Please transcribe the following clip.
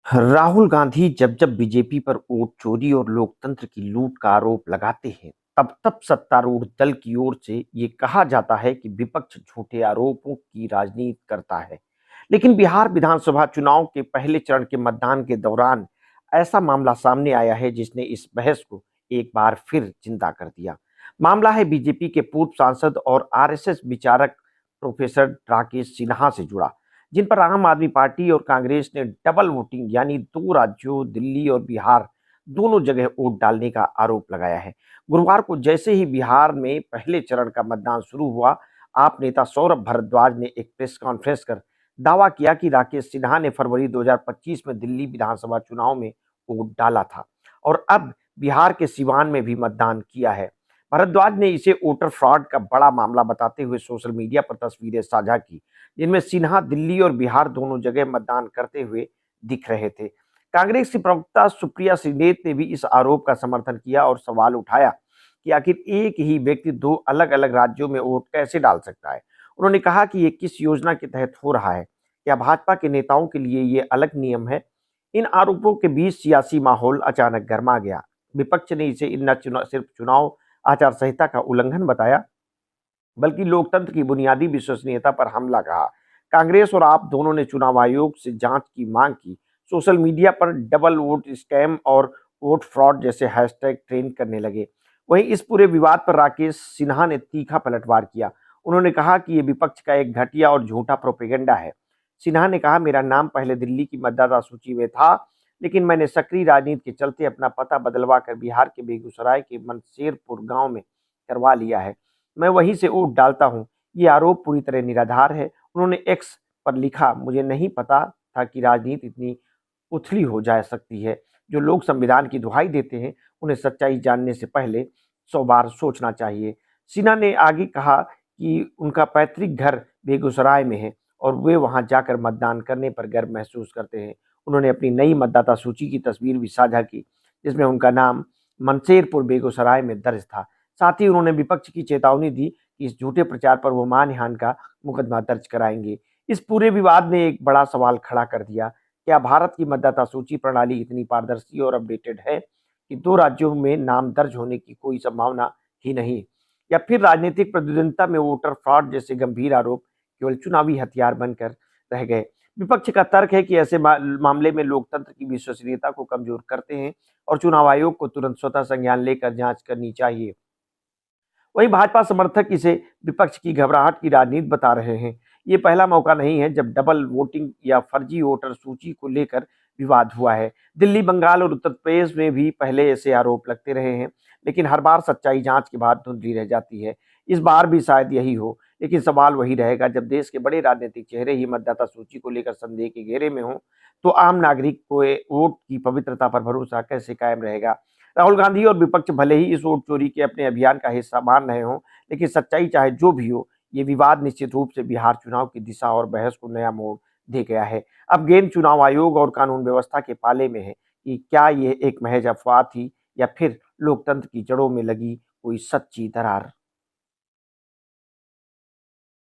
राहुल गांधी जब जब बीजेपी पर वोट चोरी और लोकतंत्र की लूट का आरोप लगाते हैं, तब तब सत्तारूढ़ दल की ओर से ये कहा जाता है कि विपक्ष झूठे आरोपों की राजनीति करता है। लेकिन बिहार विधानसभा चुनाव के पहले चरण के मतदान के दौरान ऐसा मामला सामने आया है जिसने इस बहस को एक बार फिर जिंदा कर दिया। मामला है बीजेपी के पूर्व सांसद और आरएसएस विचारक प्रोफेसर राकेश सिन्हा से जुड़ा, जिन पर आम आदमी पार्टी और कांग्रेस ने डबल वोटिंग यानी दो राज्यों दिल्ली और बिहार दोनों जगह वोट डालने का आरोप लगाया है। गुरुवार को जैसे ही बिहार में पहले चरण का मतदान शुरू हुआ, आप नेता सौरभ भारद्वाज ने एक प्रेस कॉन्फ्रेंस कर दावा किया कि राकेश सिन्हा ने फरवरी 2025 में दिल्ली विधानसभा चुनाव में वोट डाला था और अब बिहार के सिवान में भी मतदान किया है। भारद्वाज ने इसे वोटर फ्रॉड का बड़ा मामला बताते हुए सोशल मीडिया पर तस्वीरें साझा की, जिनमें सिन्हा दिल्ली और बिहार दोनों जगह मतदान करते हुए दिख रहे थे। कांग्रेस की प्रवक्ता सुप्रिया श्रीनेत ने भी इस आरोप का समर्थन किया और सवाल उठाया कि आखिर एक ही व्यक्ति दो अलग अलग राज्यों में वोट कैसे डाल सकता है। उन्होंने कहा कि ये किस योजना के तहत हो रहा है, क्या भाजपा के नेताओं के लिए ये अलग नियम है। इन आरोपों के बीच सियासी माहौल अचानक गर्मा गया। विपक्ष ने इसे सिर्फ चुनाव आचार संहिता का उल्लंघन बताया, बल्कि लोकतंत्र की बुनियादी विश्वसनीयता पर हमला कहा। कांग्रेस और आप दोनों ने चुनाव आयोग से जांच की मांग की। सोशल मीडिया पर डबल वोट स्कैम और वोट फ्रॉड जैसे हैशटैग ट्रेंड करने लगे। वहीं इस पूरे विवाद पर राकेश सिन्हा ने तीखा पलटवार किया। उन्होंने कहा कि ये विपक्ष का एक घटिया और झूठा प्रोपेगेंडा है। सिन्हा ने कहा, मेरा नाम पहले दिल्ली की मतदाता सूची में था, लेकिन मैंने सक्रिय राजनीति के चलते अपना पता बदलवा कर बिहार के बेगूसराय के मनसेरपुर गांव में करवा लिया है। मैं वहीं से वोट डालता हूं। ये आरोप पूरी तरह निराधार है। उन्होंने एक्स पर लिखा, मुझे नहीं पता था कि राजनीति इतनी उथली हो जा सकती है। जो लोग संविधान की दुहाई देते हैं, उन्हें सच्चाई जानने से पहले 100 बार सोचना चाहिए। सिन्हा ने आगे कहा कि उनका पैतृक घर बेगूसराय में है और वे वहां जाकर मतदान करने पर गर्व महसूस करते हैं। उन्होंने अपनी नई मतदाता सूची की तस्वीर भी साझा की, जिसमें उनका नाम मनसेरपुर बेगूसराय में दर्ज था। साथ ही उन्होंने विपक्ष की चेतावनी दी कि इस झूठे प्रचार पर वो मानहानि का मुकदमा दर्ज कराएंगे। इस पूरे विवाद ने एक बड़ा सवाल खड़ा कर दिया, क्या भारत की मतदाता सूची प्रणाली इतनी पारदर्शी और अपडेटेड है कि दो राज्यों में नाम दर्ज होने की कोई संभावना ही नहीं, या फिर राजनीतिक प्रतिद्वंदिता में वोटर फ्रॉड जैसे गंभीर आरोप केवल चुनावी हथियार बनकर रह गए। विपक्ष का तर्क है कि ऐसे मामले में लोकतंत्र की विश्वसनीयता को कमजोर करते हैं और चुनाव आयोग को तुरंत स्वतः संज्ञान लेकर जांच करनी चाहिए। वहीं भाजपा समर्थक इसे विपक्ष की घबराहट की राजनीति बता रहे हैं। ये पहला मौका नहीं है जब डबल वोटिंग या फर्जी वोटर सूची को लेकर विवाद हुआ है। दिल्ली, बंगाल और उत्तर प्रदेश में भी पहले ऐसे आरोप लगते रहे हैं, लेकिन हर बार सच्चाई जांच के बाद धुंधली रह जाती है। इस बार भी शायद यही हो, लेकिन सवाल वही रहेगा, जब देश के बड़े राजनीतिक चेहरे ही मतदाता सूची को लेकर संदेह के घेरे में हों, तो आम नागरिक को वोट की पवित्रता पर भरोसा कैसे कायम रहेगा। राहुल गांधी और विपक्ष भले ही इस वोट चोरी के अपने अभियान का हिस्सा मान रहे हों, लेकिन सच्चाई चाहे जो भी हो, ये विवाद निश्चित रूप से बिहार चुनाव की दिशा और बहस को नया मोड़ दे गया है। अब गेंद चुनाव आयोग और कानून व्यवस्था के पाले में है कि क्या ये एक महज अफवाह थी या फिर लोकतंत्र की जड़ों में लगी कोई सच्ची दरार।